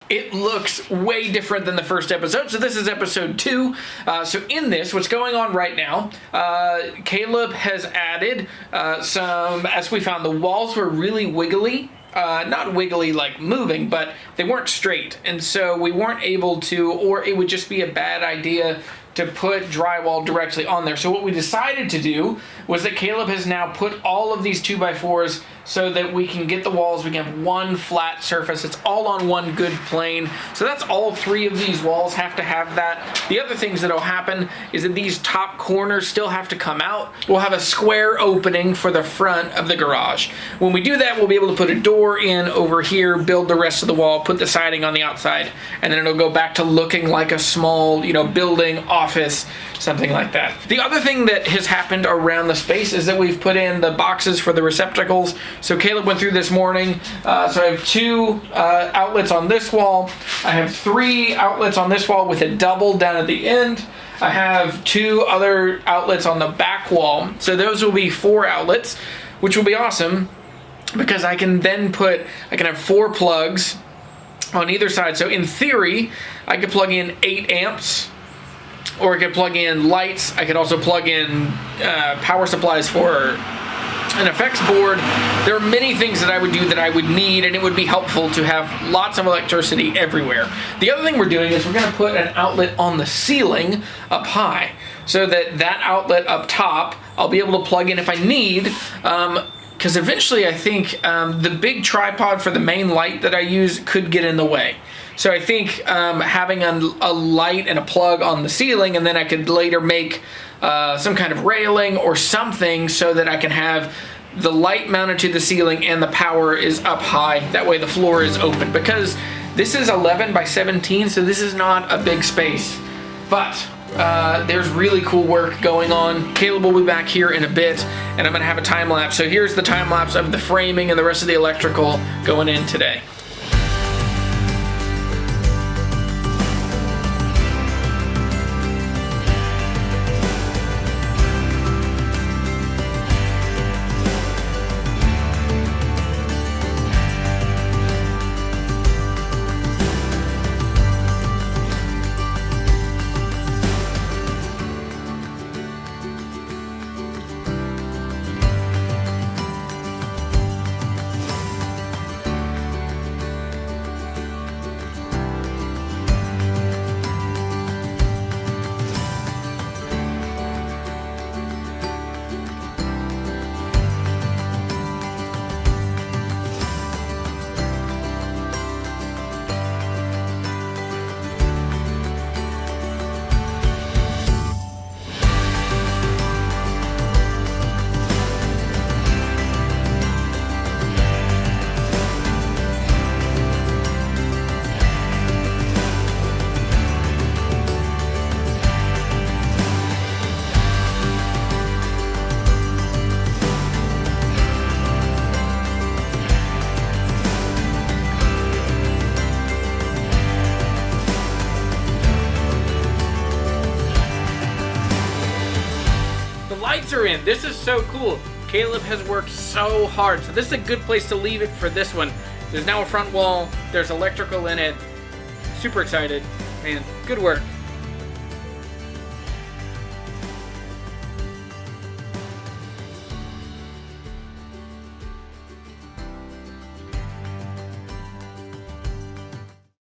It looks way different than the first episode, so this is episode 2. So in this, what's going on right now, Caleb has added some, as we found, the walls were really wiggly. Not wiggly like moving, but they weren't straight, and so we weren't able to, or it would just be a bad idea to put drywall directly on there. So what we decided to do was that Caleb has now put all of these 2x4s so that we can get the walls, we can have one flat surface. It's all on one good plane. So that's all 3 of these walls have to have that. The other things that'll happen is that these top corners still have to come out. We'll have a square opening for the front of the garage. When we do that, we'll be able to put a door in over here, build the rest of the wall, put the siding on the outside, and then it'll go back to looking like a small, building, office, something like that. The other thing that has happened around the space is that we've put in the boxes for the receptacles. So Caleb went through this morning. So I have 2 outlets on this wall. I have 3 outlets on this wall with a double down at the end. I have 2 other outlets on the back wall. So those will be 4 outlets, which will be awesome because I can have 4 plugs on either side. So in theory, I could plug in 8 amps, or I could plug in lights. I could also plug in power supplies for an effects board. There are many things that I would do that I would need, and it would be helpful to have lots of electricity everywhere. The other thing we're doing is we're going to put an outlet on the ceiling up high, so that outlet up top I'll be able to plug in if I need, because eventually I think the big tripod for the main light that I use could get in the way. So I think having a light and a plug on the ceiling, and then I could later make some kind of railing or something so that I can have the light mounted to the ceiling and the power is up high. That way the floor is open, because this is 11 by 17, so this is not a big space. But there's really cool work going on. Caleb will be back here in a bit, and I'm going to have a time lapse. So here's the time lapse of the framing and the rest of the electrical going in today. Are in. This is so cool. Caleb has worked so hard, so this is a good place to leave it for this one. There's now a front wall, there's electrical in it. Super excited, man, good work.